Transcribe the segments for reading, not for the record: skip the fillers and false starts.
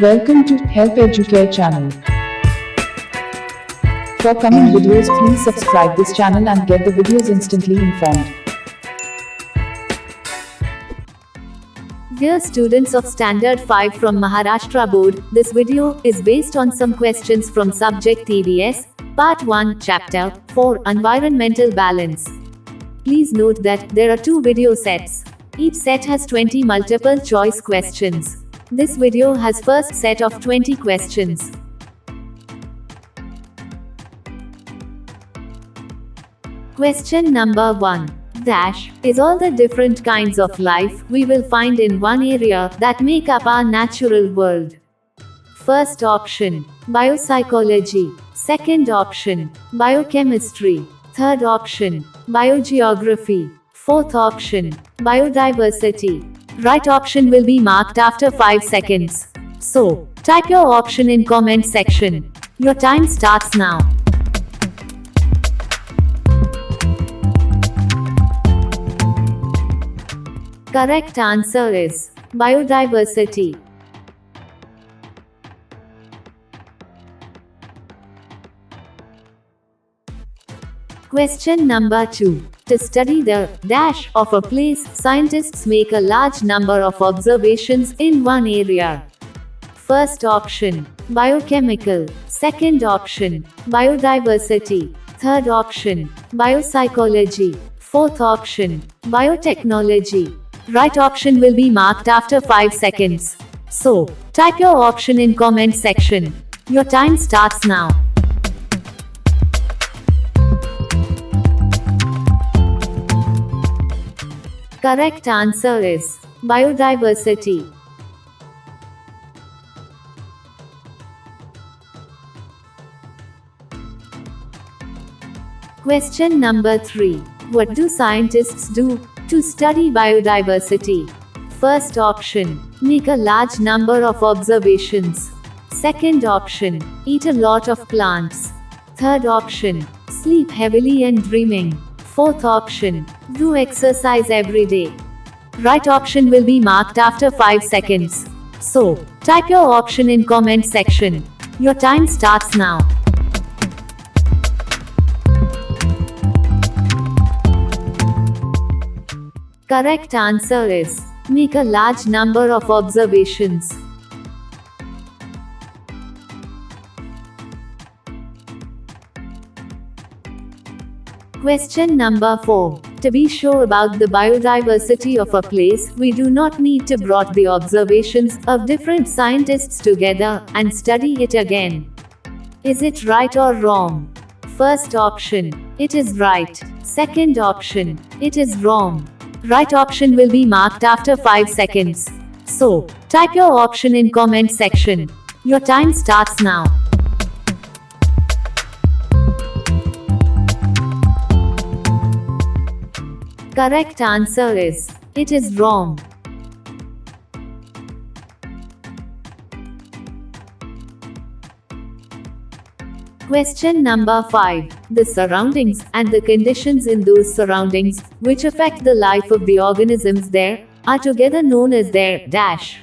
Welcome to Help EDUCARE channel. For coming videos, please subscribe this channel and get the videos instantly informed. Dear students of Standard 5 from Maharashtra Board, this video is based on some questions from subject EVS, Part 1, Chapter 4, Environmental Balance. Please note that there are two video sets. Each set has 20 multiple choice questions. This video has first set of 20 questions. Question number 1. Dash is all the different kinds of life we will find in one area that make up our natural world. First option, biopsychology. Second option, biochemistry. Third option, biogeography. Fourth option, biodiversity. Right option will be marked after 5 seconds. So, type your option in comment section. Your time starts now. Correct answer is biodiversity. Question number 2. To study the dash of a place, scientists make a large number of observations in one area. First option, biochemical. Second option, biodiversity. Third option, biopsychology. Fourth option, biotechnology. Right option will be marked after 5 seconds. So, type your option in comment section. Your time starts now. Correct answer is biodiversity. Question number 3. What do scientists do to study biodiversity? First option, make a large number of observations. Second option, eat a lot of plants. Third option, sleep heavily and dreaming. Fourth option, do exercise every day. Right option will be marked after 5 seconds. So, type your option in comment section. Your time starts now. Correct answer is make a large number of observations. Question number 4. To be sure about the biodiversity of a place, we do not need to brought the observations of different scientists together and study it again. Is it right or wrong? First option, it is right. Second option, it is wrong. Right option will be marked after 5 seconds. So, type your option in comment section. Your time starts now. Correct answer is, it is wrong. Question number 5. The surroundings and the conditions in those surroundings, which affect the life of the organisms there, are together known as their dash.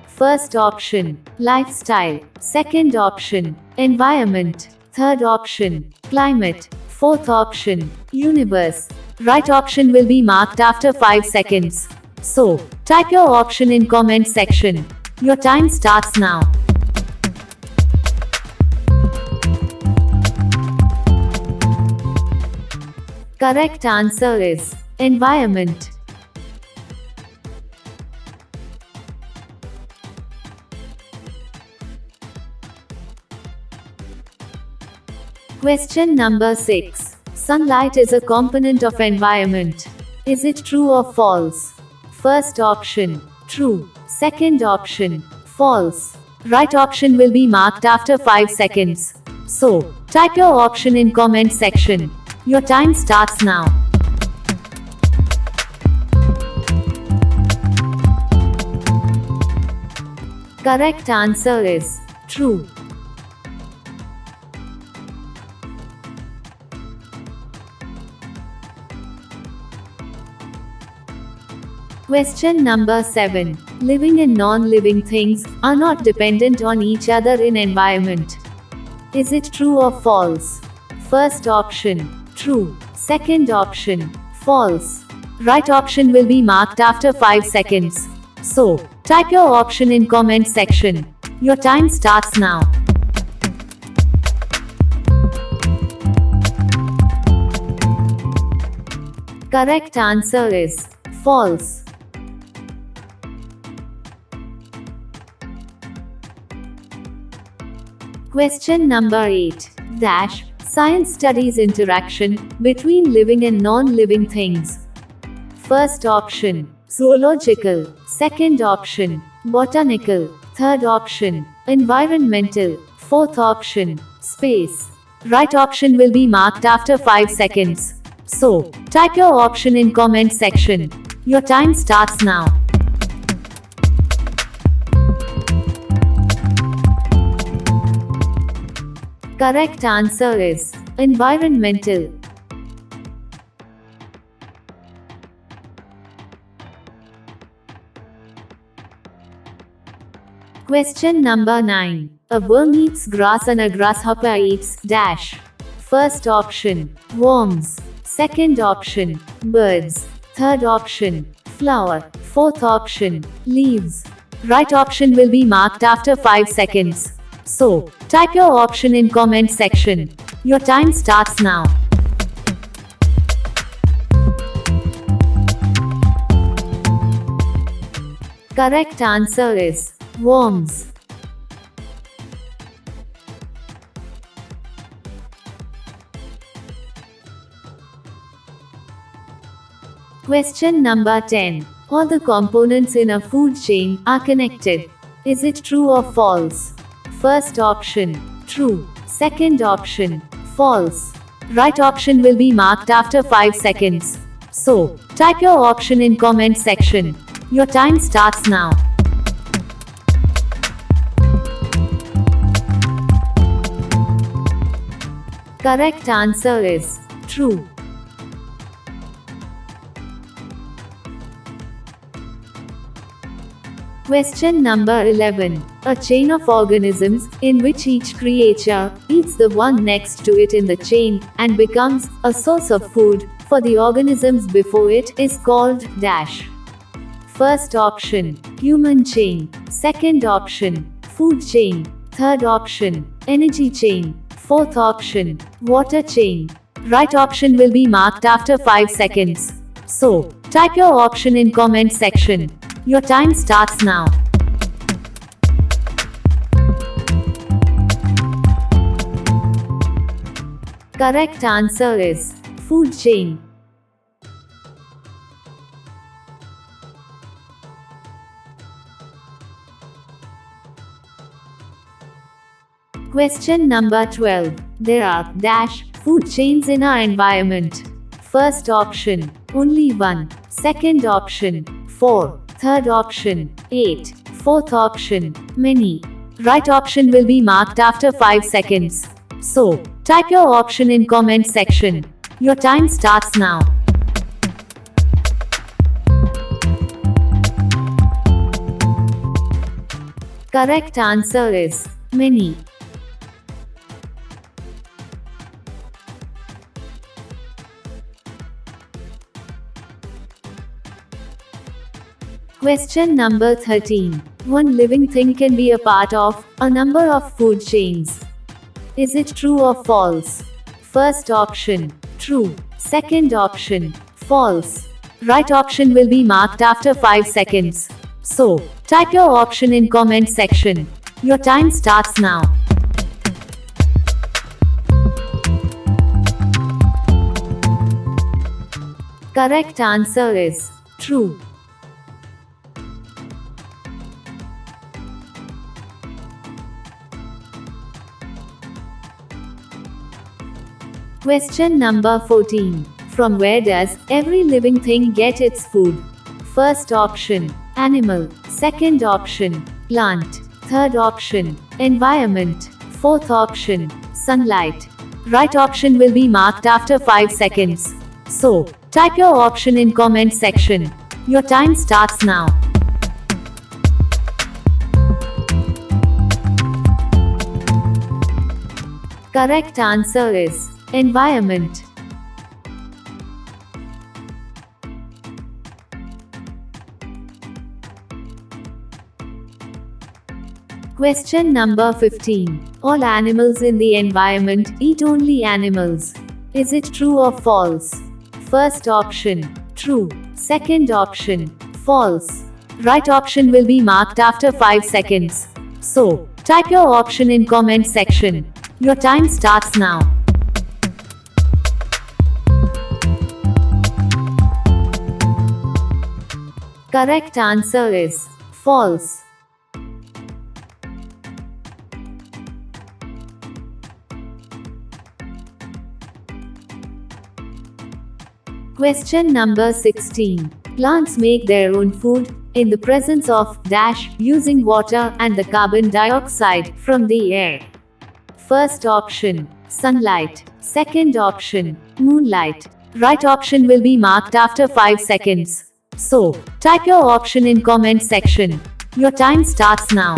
First option, lifestyle. Second option, environment. Third option, climate. Fourth option, universe. Right option will be marked after 5 seconds. So, type your option in comment section. Your time starts now. Correct answer is environment. Question number 6. Sunlight is a component of environment. Is it true or false? First option, true. Second option, false. Right option will be marked after 5 seconds. So, type your option in comment section. Your time starts now. Correct answer is true. Question number 7. Living and non-living things are not dependent on each other in environment. Is it true or false? First option, true. Second option, false. Right option will be marked after 5 seconds. So, type your option in comment section. Your time starts now. Correct answer is false. Question number 8. Dash. Science studies interaction between living and non-living things. First option, zoological. Second option, botanical. Third option, environmental. Fourth option, space. Right option will be marked after 5 seconds. So, type your option in comment section. Your time starts now. Correct answer is environmental. Question number 9. A worm eats grass and a grasshopper eats dash. First option, worms. Second option, birds. Third option, flower. Fourth option, leaves. Right option will be marked after 5 seconds. So, type your option in comment section. Your time starts now. Correct answer is worms. Question number 10. All the components in a food chain are connected. Is it true or false? First option, true. Second option, false. Right option will be marked after 5 seconds. So, type your option in comment section. Your time starts now. Correct answer is true. Question number 11. A chain of organisms, in which each creature eats the one next to it in the chain, and becomes a source of food for the organisms before it, is called dash. First option, human chain. Second option, food chain. Third option, energy chain. Fourth option, water chain. Right option will be marked after 5 seconds. So, type your option in comment section. Your time starts now. Correct answer is food chain. Question number 12. There are dash food chains in our environment. First option, only one. Second option, 4. Third option, 8. Fourth option, many. Right option will be marked after 5 seconds. So, type your option in comment section. Your time starts now. Correct answer is many. Question number 13. One living thing can be a part of a number of food chains. Is it true or false? First option, true. Second option, false. Right option will be marked after 5 seconds. So, type your option in comment section. Your time starts now. Correct answer is true. Question number 14. From where does every living thing get its food? First option, animal. Second option, plant. Third option, environment. Fourth option, sunlight. Right option will be marked after 5 seconds. So, type your option in comment section. Your time starts now. Correct answer is environment. Question number 15. All animals in the environment eat only animals. Is it true or false? First option, true. Second option, false. Right option will be marked after 5 seconds. So, type your option in comment section. Your time starts now. Correct answer is false. Question number 16. Plants make their own food in the presence of dash using water and the carbon dioxide from the air. First option, sunlight. Second option, moonlight. Right option will be marked after 5 seconds. So, type your option in comment section. Your time starts now.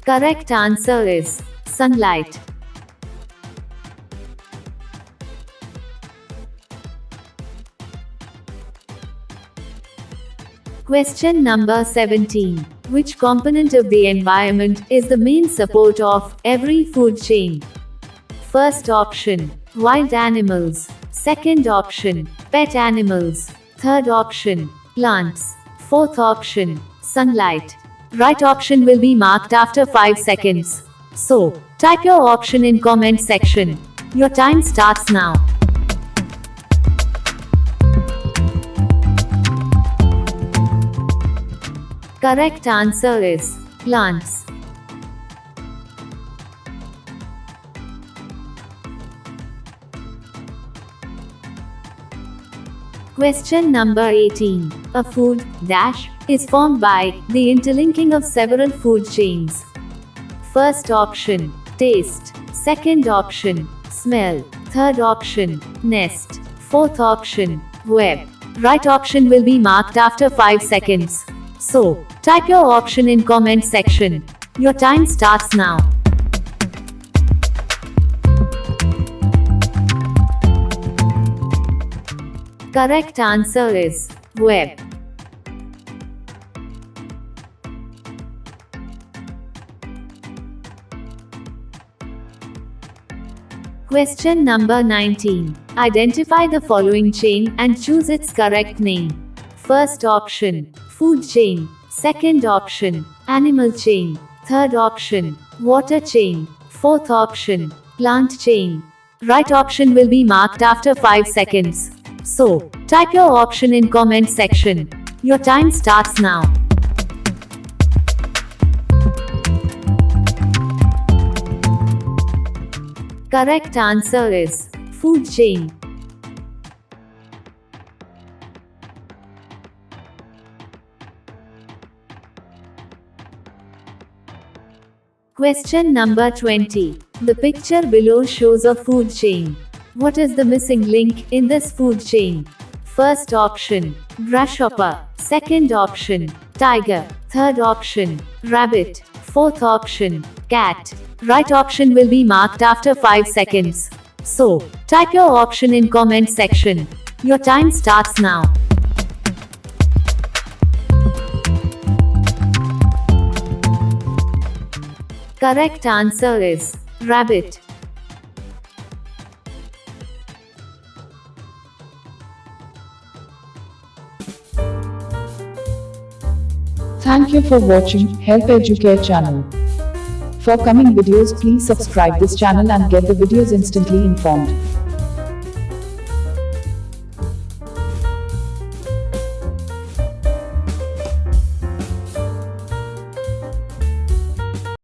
Correct answer is sunlight. Question number 17. Which component of the environment is the main support of every food chain? First option, wild animals. Second option, pet animals. Third option, plants. Fourth option, sunlight. Right option will be marked after 5 seconds. So, type your option in comment section. Your time starts now. Correct answer is plants. Question number 18. A food dash is formed by the interlinking of several food chains. First option, taste. Second option, smell. Third option, nest. Fourth option, web. Right option will be marked after 5 seconds. So, type your option in comment section. Your time starts now. Correct answer is web. Question number 19. Identify the following chain and choose its correct name. First option, food chain. Second option, animal chain. Third option, water chain. Fourth option, plant chain. Right option will be marked after 5 seconds. So, type your option in comment section. Your time starts now. Correct answer is food chain. Question number 20. The picture below shows a food chain. What is the missing link in this food chain? First option, grasshopper. Second option, tiger. Third option, rabbit. Fourth option, cat. Right option will be marked after 5 seconds. So, type your option in comment section. Your time starts now. Correct answer is rabbit. Thank you for watching Help EDUCARE channel. For coming videos, please subscribe this channel and get the videos instantly informed.